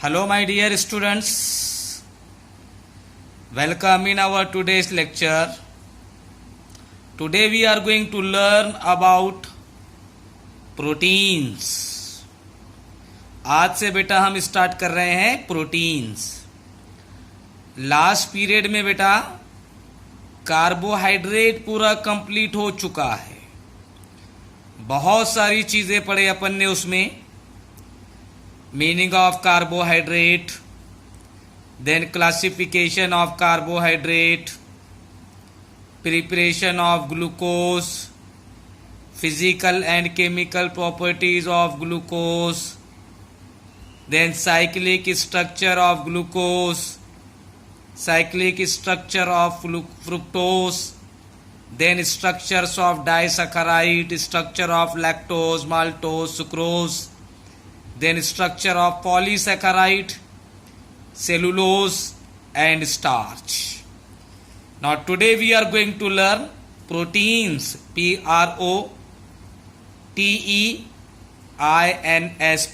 Hello my dear students, welcome in our today's lecture. Today we are going to learn about proteins. आज से बेटा हम start कर रहे हैं प्रोटीन्स. लास्ट पीरियड में बेटा कार्बोहाइड्रेट पूरा कंप्लीट हो चुका है. बहुत सारी चीजें पढ़े अपन ने उसमें. Meaning of carbohydrate, then classification of carbohydrate, preparation of glucose, physical and chemical properties of glucose, then cyclic structure of glucose, cyclic structure of fructose, then structures of disaccharide, structure of lactose, maltose, sucrose, then structure of polysaccharide, cellulose and starch. Now today we are going to learn proteins, P-R-O-T-E-I-N-S,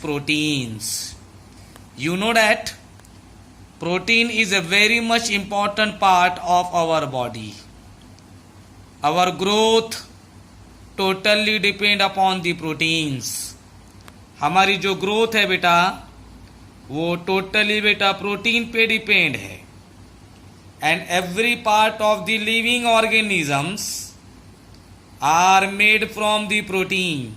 proteins. You know that protein is a very much important part of our body. Our growth totally depend upon the proteins. हमारी जो growth है बेटा वो totally बेटा protein पे depend है. And every part of the living organisms are made from the protein.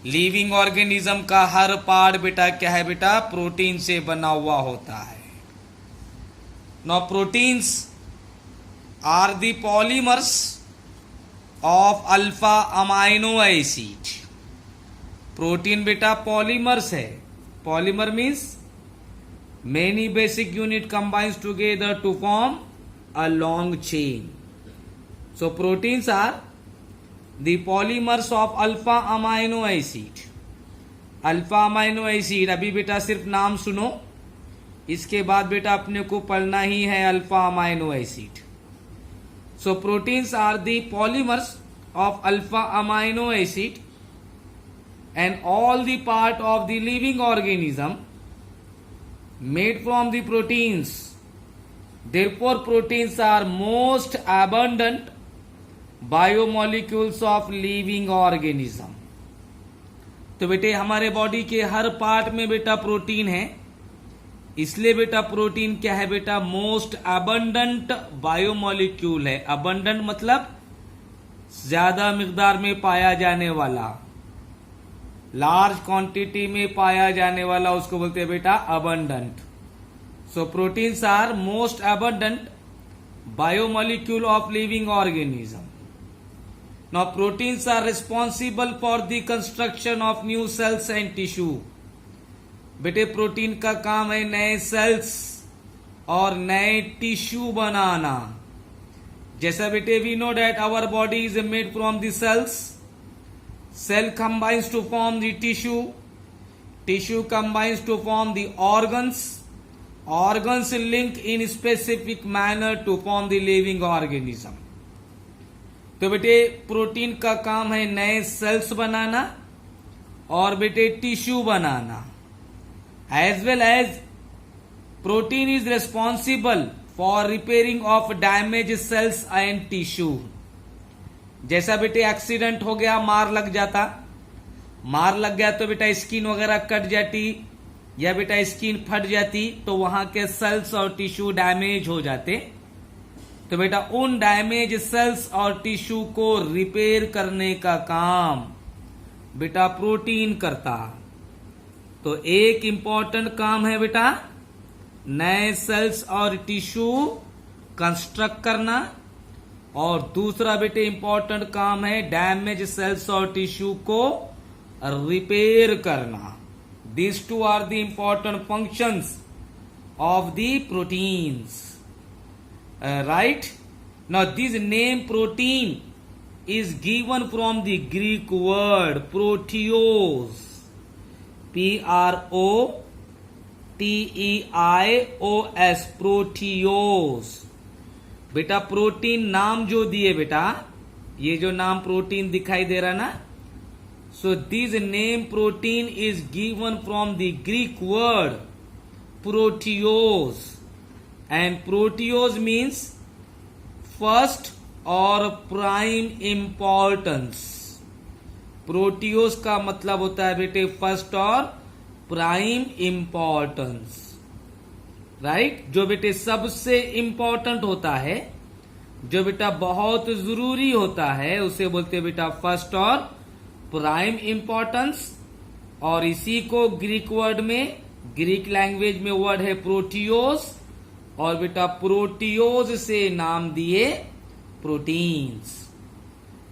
Living organism का हर पार्ट बेटा क्या है बेटा, प्रोटीन से बना हुआ होता है. Now proteins are the polymers of alpha amino acid. Protein बेटा पॉलीमर्स है. Polymer means many basic unit combines together to form a long chain. So proteins are the polymers of alpha amino acid. Alpha amino acid अभी बेटा सिर्फ नाम सुनो, इसके बाद बेटा अपने को पढ़ना ही है alpha amino acid. So proteins are the polymers of alpha amino acid and all the part of the living organism made from the proteins. Therefore proteins are most abundant biomolecules of living organism. तो बेटे हमारे body के हर part में बेटा protein है, इसलिए बेटा protein क्या है बेटा, मोस्ट अबंडेंट बायोमोलिक्यूल है. अबंडेंट मतलब ज्यादा मिकदार में पाया जाने वाला, लार्ज क्वांटिटी में पाया जाने वाला, उसको बोलते हैं बेटा abundant. So proteins are most abundant biomolecule of living organism. Now proteins are responsible for the construction of new cells and tissue. बेटे प्रोटीन का काम है नए सेल्स और नए टिश्यू बनाना. जैसा बेटे we know that our body is made from the cells. Cell combines to form the tissue. Tissue combines to form the organs. Organs link in specific manner to form the living organism. तो बेटे protein का काम है नए sales बनाना और बेटे tissue बनाना. As well as protein is responsible for repairing of damage cells and tissue. जैसा बेटे एक्सीडेंट हो गया, मार लग गया तो बेटा स्किन वगैरह कट जाती या बेटा स्किन फट जाती, तो वहां के सेल्स और टिश्यू डैमेज हो जाते. तो बेटा उन डैमेज सेल्स और टिश्यू को रिपेयर करने का काम बेटा प्रोटीन करता. तो एक इंपॉर्टेंट काम है बेटा नए सेल्स और टिश्यू कंस्ट्रक्ट करना, और दूसरा बेटे इंपॉर्टेंट काम है डैमेज सेल्स और टिश्यू को रिपेयर करना. This two are the important functions of the proteins. Right. Now this name protein is given from the Greek word proteios. P-R-O-T-E-I-O-S, proteios. बेटा प्रोटीन नाम जो दिए बेटा, ये जो नाम प्रोटीन दिखाई दे रहा ना, So this name protein is given from the Greek word proteose, and proteose means first और प्राइम इंपॉर्टेंस। प्रोटियोस का मतलब होता है बेटे फर्स्ट और प्राइम इंपॉर्टेंस, राइट। जो बेटे सबसे इंपॉर्टेंट होता है, जो बेटा बहुत जरूरी होता है, उसे बोलते हैं बेटा फर्स्ट और प्राइम इंपॉर्टेंस। और इसी को ग्रीक वर्ड में, ग्रीक लैंग्वेज में वर्ड है प्रोटियोस, और बेटा प्रोटियोज से नाम दिए proteins.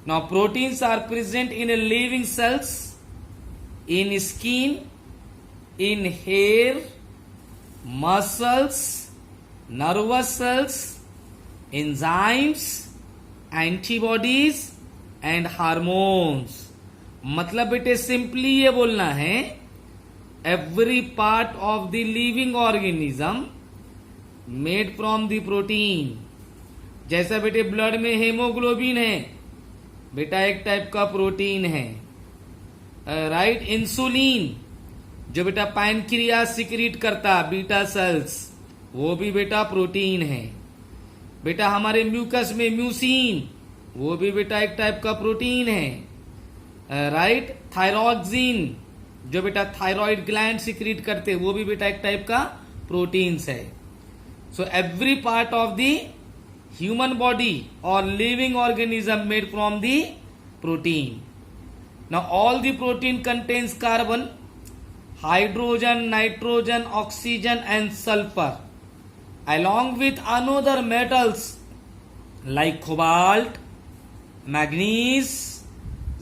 Now proteins are present in living cells, in skin, in hair, muscles, nervous cells, enzymes, antibodies and hormones. मतलब बेटे सिंपली ये बोलना है, every part of the living organism made from the protein. जैसा बेटे ब्लड में haemoglobin है, बेटा एक टाइप का प्रोटीन है, राइट। इंसुलिन जो बेटा पैनक्रियास सिक्रीट करता, बीटा सेल्स, वो भी बेटा प्रोटीन है। बेटा हमारे म्यूकस में म्यूसिन, वो भी बेटा एक टाइप का प्रोटीन है, राइट। थायरॉक्सिन जो बेटा थायराइड ग्लैंड सिक्रीट करते, वो भी बेटा एक टाइप का प्रोटीन्स है। So every part of the human body और living organism made from the protein. Now all the protein contains carbon, hydrogen, nitrogen, oxygen and sulphur along with another metals like cobalt, manganese,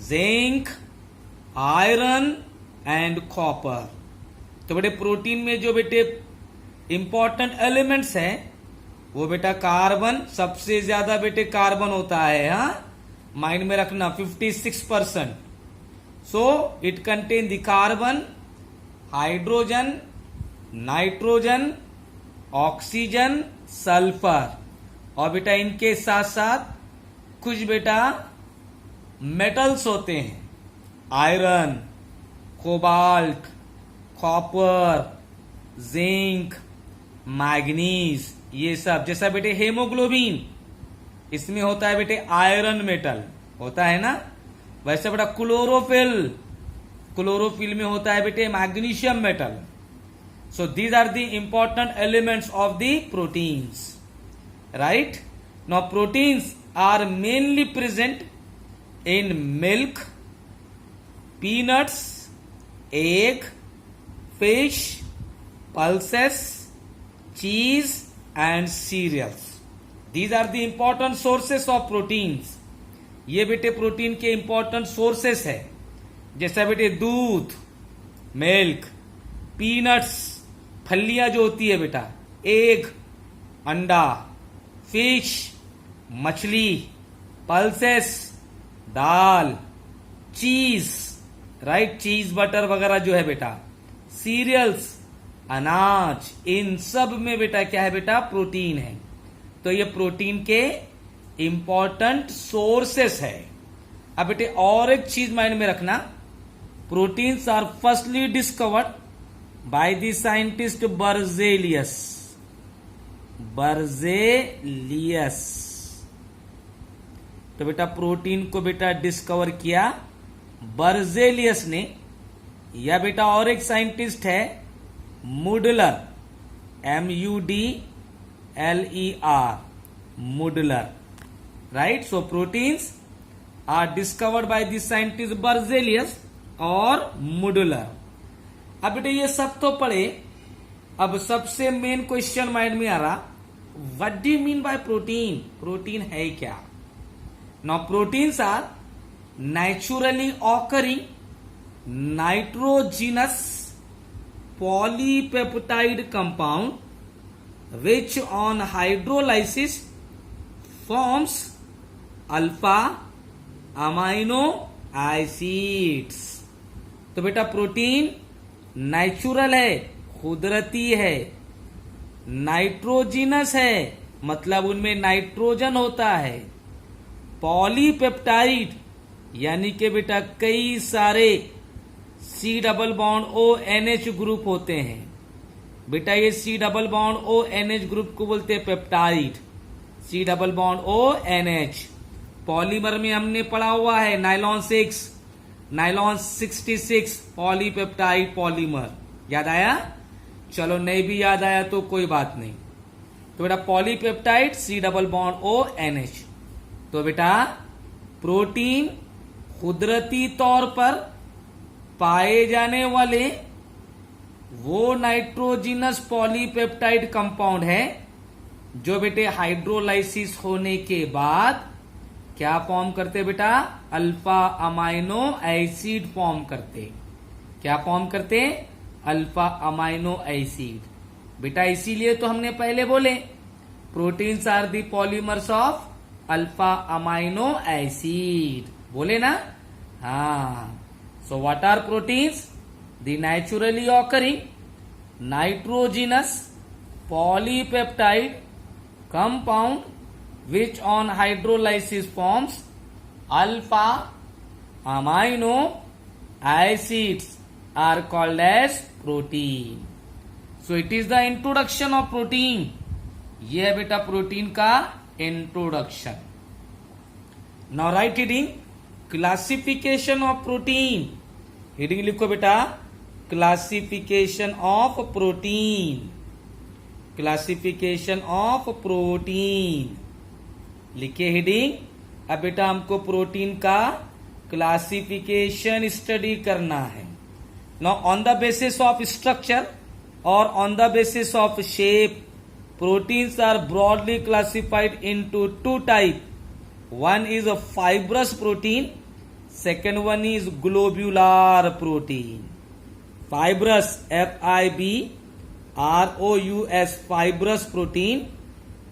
zinc, iron and copper। तो बेटे protein में जो बेटे important elements हैं, वो बेटा carbon, सबसे ज्यादा बेटे कार्बन होता है, हाँ माइंड में रखना 56%। So it contain the carbon, hydrogen, nitrogen, oxygen, sulphur, और बेटा इनके साथ साथ कुछ बेटा मेटल्स होते हैं, iron, cobalt, copper, zinc, manganese, ये सब। जैसा बेटे हेमोग्लोबिन, इसमें होता है बेटे आयरन मेटल होता है ना, वैसे बेटा क्लोरोफिल, क्लोरोफिल में होता है बेटे magnesium metal. So these are the important elements of the proteins, right? Now proteins are mainly present in milk, peanuts, egg, fish, pulses, cheese and cereals. These are the important sources of proteins. ये बेटे protein के important sources है। जैसा बेटे दूध, milk, peanuts, फलियां जो होती है बेटा, एग, अंडा, फिश, मछली, पल्सेस, दाल, चीज, राइट, चीज बटर वगैरह जो है बेटा, सीरियल्स, अनाज, इन सब में बेटा क्या है बेटा प्रोटीन है। तो ये प्रोटीन के इंपॉर्टेंट सोर्सेस है। अब बेटे और एक चीज माइंड में रखना, proteins are firstly discovered by the scientist Berzelius। Berzelius तो बेटा प्रोटीन को बेटा डिस्कवर किया बर्जेलियस ने, या बेटा और एक साइंटिस्ट है Mudler, MUDLER, Mudler, right. So proteins are discovered by the scientist Berzelius और मुडलर। अब बेटे ये सब तो पढ़े, अब सबसे मेन क्वेश्चन माइंड में आ रहा, what do you mean by protein? Protein है क्या? Now proteins are naturally occurring nitrogenous polypeptide compound which on hydrolysis forms alpha amino acids. तो बेटा प्रोटीन नेचुरल है, कुदरती है, नाइट्रोजिनस है, मतलब उनमें नाइट्रोजन होता है, पॉलीपेप्टाइड यानी कि बेटा कई सारे C double bond ONH group होते हैं, बेटा ये C double bond O NH group को बोलते हैं peptide, C double bond O NH। Polymer में हमने पढ़ा हुआ है नाइलॉन 66 पॉलीपेप्टाइड पॉलीमर, याद आया? चलो नहीं भी याद आया तो कोई बात नहीं। तो बेटा polypeptide C double bond O NH। तो बेटा प्रोटीन कुदरती तौर पर पाए जाने वाले वो नाइट्रोजिनस पॉलीपेप्टाइड कंपाउंड है जो बेटे हाइड्रोलाइसिस होने के बाद क्या फॉर्म करते बेटा? अल्फा अमाइनो एसिड फॉर्म करते। क्या फॉर्म करते? Alpha amino acid. बेटा इसीलिए तो हमने पहले बोले proteins are the polymers of alpha amino acid, बोले ना? हाँ। So what are proteins? The naturally occurring nitrogenous polypeptide compound which on hydrolysis forms alpha amino acids are called as protein. So it is the introduction of protein. ये है बेटा protein का introduction. Now write heading classification of protein. Heading लिखो बेटा classification of protein, classification of protein लिखिए heading. अब बेटा हमको प्रोटीन का क्लासिफिकेशन स्टडी करना है। Now on the basis of structure और on the basis of shape proteins are broadly classified into two type. One is a fibrous protein, second one is globular protein. Fibrous FIBROUS fibrous protein,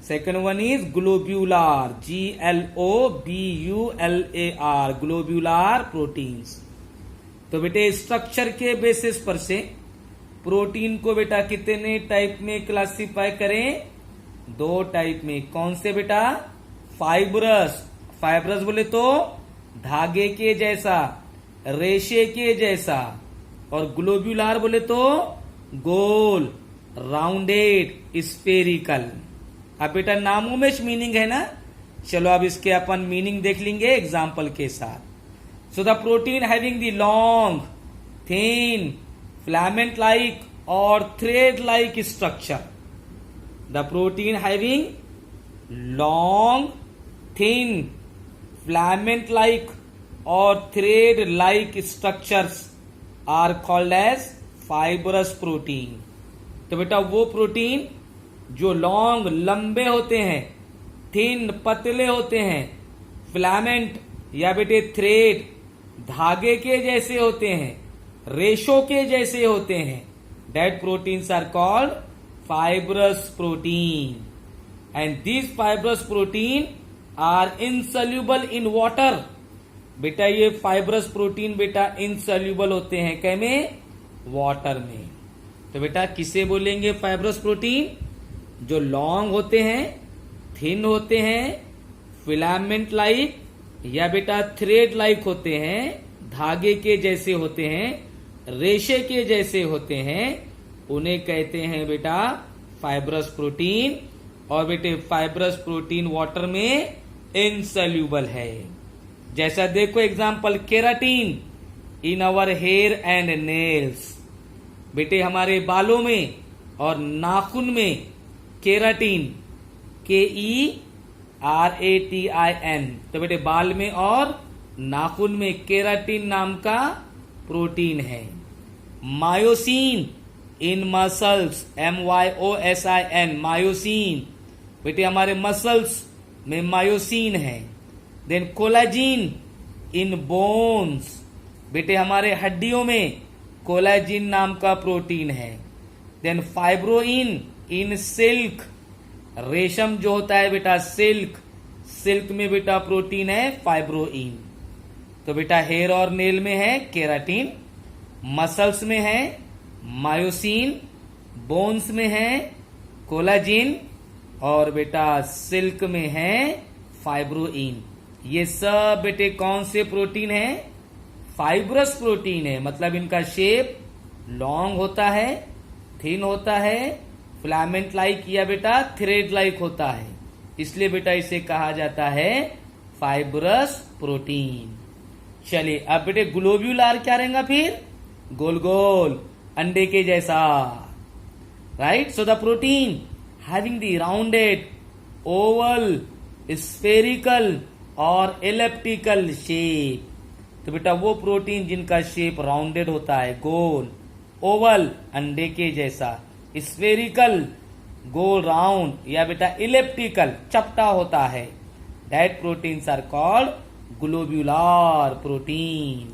second one is globular GLOBULAR globular proteins. तो बेटे structure के basis पर से protein को बेटा कितने type में classify करें? दो टाइप में। कौन से बेटा? फाइब्रस, फाइब्रस बोले तो धागे के जैसा, रेशे के जैसा, और ग्लोब्यूलर बोले तो गोल, राउंडेड, स्फेरिकल। अब बेटा नामों में मीनिंग है ना, चलो अब इसके अपन मीनिंग देख लेंगे एग्जाम्पल के साथ। So the protein having the long, thin, filament like और thread like structure. The protein having long, thin, filament like और thread like structures are called as fibrous protein. तो बेटा वो प्रोटीन जो लॉन्ग लंबे होते हैं, थिन पतले होते हैं, फिलामेंट या बेटे थ्रेड धागे के जैसे होते हैं, रेशों के जैसे होते हैं, that proteins are called fibrous protein. And this fibrous protein are insoluble in water. बेटा ये फाइब्रस प्रोटीन बेटा इनसोल्यूबल होते हैं क्या में? वाटर में। तो बेटा किसे बोलेंगे फाइब्रस प्रोटीन? जो लॉन्ग होते हैं, थिन होते हैं, फिलामेंट लाइक या बेटा थ्रेड लाइक होते हैं, धागे के जैसे होते हैं, रेशे के जैसे होते हैं, उन्हें कहते हैं बेटा फाइब्रस प्रोटीन। और बेटे फाइब्रस प्रोटीन वाटर में इनसोल्यूबल है। जैसा देखो example keratin in our hair and nails. बेटे हमारे बालों में और नाखून में केराटिन, KERATIN। तो बेटे बाल में और नाखून में केराटिन नाम का प्रोटीन है। मायोसिन इन मसल्स, MYOSIN मायोसिन। बेटे हमारे मसल्स में मायोसिन है। देन कोलाजिन इन बोन्स। बेटे हमारे हड्डियों में कोलाजिन नाम का प्रोटीन है। देन फाइब्रोइन इन सिल्क, रेशम जो होता है बेटा सिल्क, सिल्क में बेटा प्रोटीन है फाइब्रोइन। तो बेटा हेयर और नेल में है केराटिन, मसल्स में है मायोसिन, बोन्स में है कोलाजिन और बेटा सिल्क में है फाइब्रोइन। ये सब बेटे कौन से प्रोटीन है? फाइब्रस प्रोटीन है। मतलब इनका शेप लॉन्ग होता है, थिन होता है, फिलामेंट लाइक या बेटा थ्रेड लाइक होता है, इसलिए बेटा इसे कहा जाता है फाइब्रस प्रोटीन। चलिए अब बेटे ग्लोब्यूलार क्या रहेगा फिर? गोल गोल अंडे के जैसा, right. So the protein having the rounded, Oval, spherical और एलिप्टिकल शेप। तो बेटा वो प्रोटीन जिनका शेप राउंडेड होता है, गोल, ओवल अंडे के जैसा, स्फेरिकल गोल राउंड, या बेटा इलेप्टिकल चपटा होता है, that proteins are called globular protein.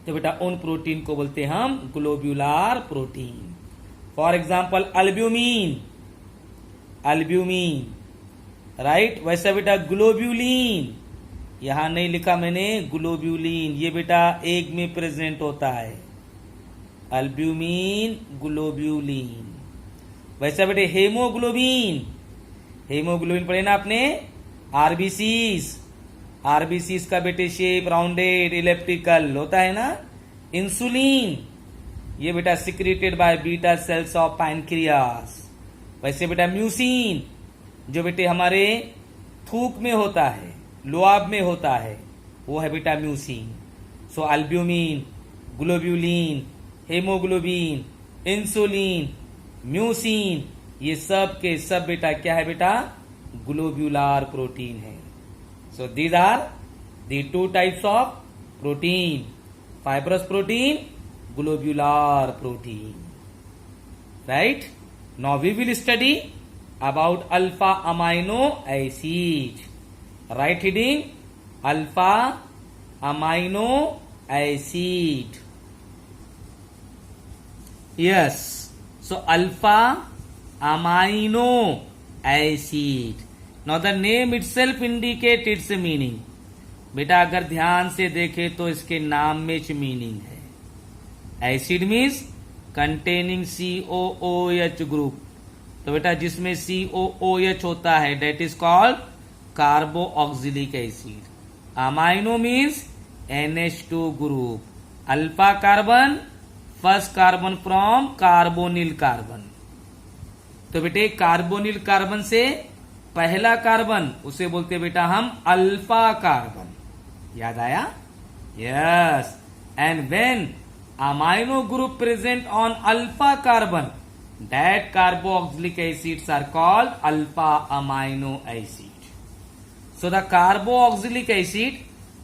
तो बेटा उन प्रोटीन को बोलते हैं हम globular protein. For example albumin, albumin, right. वैसे बेटा ग्लोब्यूलिन, यहां नहीं लिखा मैंने ग्लोब्यूलिन, ये बेटा एग में प्रेजेंट होता है, अल्ब्यूमिन, ग्लोब्यूलिन। वैसे बेटे हेमोग्लोबिन, हेमोग्लोबिन पढ़े ना आपने, आरबीसीज, आरबीसीज का बेटे शेप राउंडेड इलेप्टिकल होता है ना। इंसुलिन, ये बेटा secreted by beta cells of pancreas. वैसे बेटा म्यूसिन, जो बेटे हमारे थूक में होता है, लुआब में होता है, वो है बेटा mucin. So albumin, globulin, haemoglobin, insulin, mucin, ये सब के सब बेटा क्या है बेटा? ग्लोब्यूलर प्रोटीन है। So these are the two types of protein, fibrous protein, globular protein, right. Now we will study about alpha amino acid. Right heading, alpha amino acid. Yes, so alpha amino acid. Now the name itself indicates its meaning. बेटा अगर ध्यान से देखे तो इसके नाम में meaning है। Acid means containing COOH group, तो बेटा जिसमें COOH होता है that is called carboxylic acid. Amino means NH2 group, alpha carbon first carbon from carbonyl carbon. तो बेटे कार्बोनिल कार्बन से पहला कार्बन उसे बोलते बेटा हम अल्फा कार्बन, याद आया? Yes. And when amino group present on alpha carbon, that carboxylic acids are called alpha amino acid. So the carboxylic acid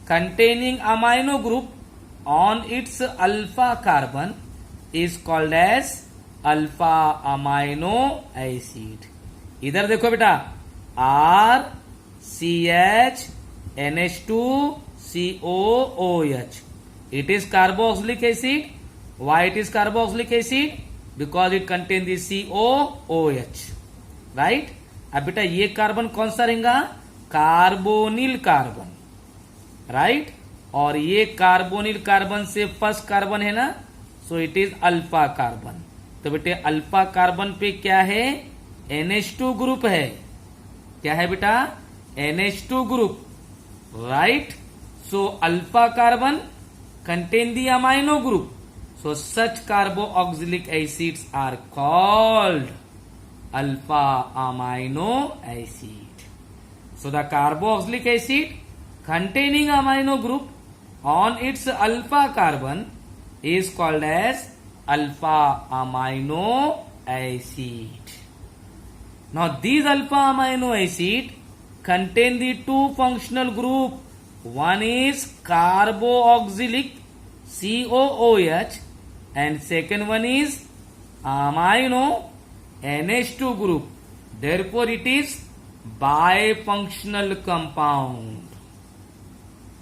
containing amino group on its alpha carbon is called as alpha amino acid. इधर देखो बेटा RCH NH2 COOH, it is carboxylic acid. Why it is carboxylic acid? Because it contains the COOH, right? अब बेटा ये carbon कौन सा रहेगा? Carbonyl carbon, right. और ये कार्बोनिल कार्बन से फर्स्ट कार्बन है ना, so it is alpha carbon. तो बेटे अल्फा कार्बन पे क्या है? NH2 ग्रुप है। क्या है बेटा? NH2 group, right. So alpha carbon contain the amino group. So such carboxylic acids are called alpha amino acid. So the carboxylic acid containing amino group on its alpha carbon is called as alpha amino acid. Now these alpha amino acid contain the two functional group. One is carboxylic COOH and second one is amino NH2 group. Therefore it is bifunctional compound.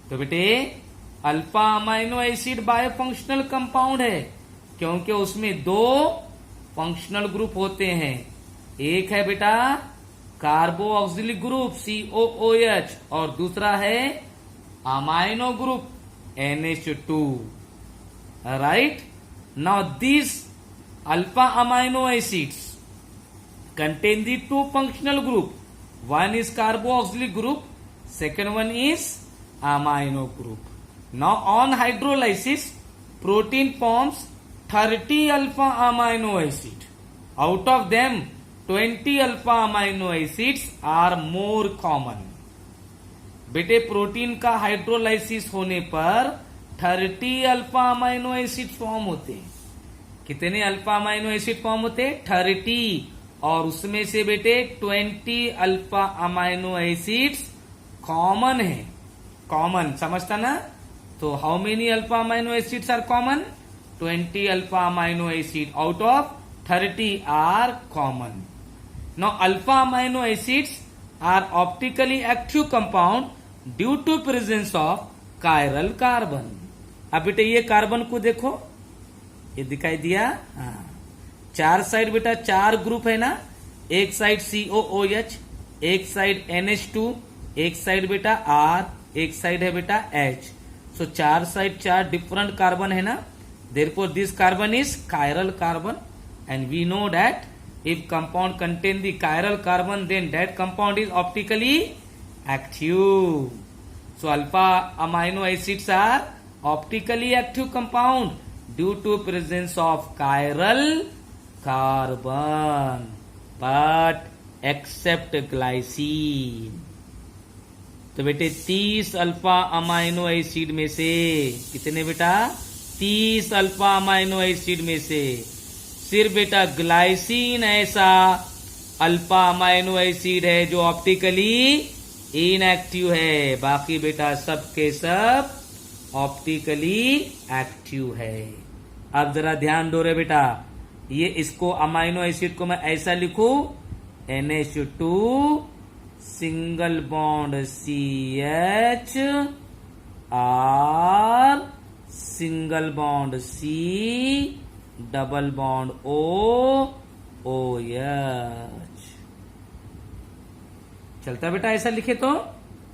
तो बेटे alpha amino acid बायोफंक्शनल compound है क्योंकि उसमें दो functional group होते हैं. एक है बेटा कार्बो ऑक्सिलिक ग्रुप COOH और दूसरा है amino group NH2. Right. Now this alpha amino acids contain the two functional group. One is carboxylic group, second one is amino group. Now on hydrolysis, protein forms 30 alpha amino acid. Out of them, 20 alpha amino acids are more common. बेटे protein का hydrolysis होने पर 30 alpha amino acid form होते हैं. कितने alpha amino acid form होते हैं? 30. और उसमें से बेटे 20 अल्फा अमाइनो एसिड्स कॉमन है. कॉमन समझता ना? तो how many alpha amino acids are common? 20 alpha amino acid out of 30 are common. Now alpha amino acids are optically active compound due to presence of chiral carbon. अब बेटे ये carbon को देखो, ये दिखाई दिया. हाँ, चार साइड बेटा, चार ग्रुप है ना. एक साइड COOH, एक साइड NH2, एक साइड बेटा R, एक साइड है बेटा H. सो चार साइड चार डिफरेंट कार्बन है ना. Therefore this carbon is chiral carbon and we know that if compound contain the chiral carbon then that compound is optically active. So alpha amino acids are optically active compound due to presence of chiral carbon but except glycine. तो बेटे 30 alpha amino acid में से कितने बेटा? 30 alpha amino acid में से सिर्फ बेटा ग्लाइसिन ऐसा अल्फा अमाइनो एसिड है जो ऑप्टिकली इनएक्टिव है. बाकी बेटा सब के सब ऑप्टिकली एक्टिव है. अब जरा ध्यान दो रे बेटा, ये इसको अमाइनो एसिड को मैं ऐसा लिखूं, NH2 single bond CH R single bond C double bond OH. चलता बेटा ऐसा लिखे तो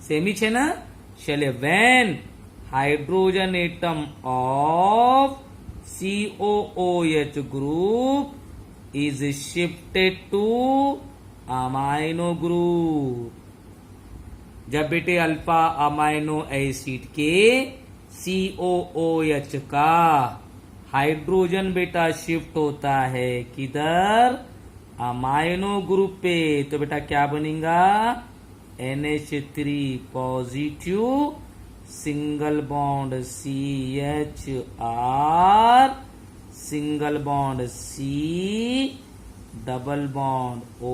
सेम ही है ना. चले when hydrogen atom of COOH group is shifted two amino group. जब बेटे अल्फा अमाइनो एसिड के COOH का हाइड्रोजन बेटा शिफ्ट होता है किधर? अमाइनो ग्रुप पे. तो बेटा क्या बनेगा? NH3 positive single bond CH R single bond C double bond O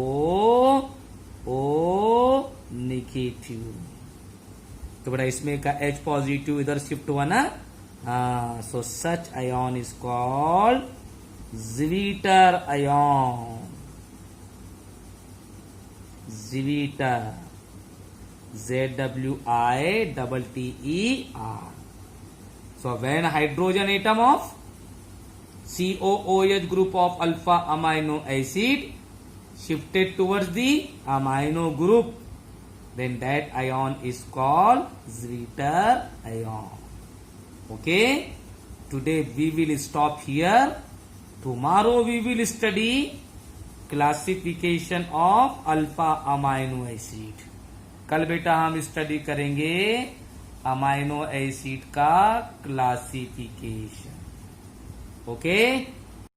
negative. तो बेटा इसमें का H पॉजिटिव इधर शिफ्ट हुआ ना. So such ion is called Zwitter ion. Zwitter. ZWITTER. So when hydrogen atom of COOH group of alpha amino acid shifted towards the amino group, then that ion is called Zwitter ion. Okay, today we will stop here. Tomorrow we will study classification of alpha amino acid. कल बेटा हम study करेंगे amino acid का classification. Okay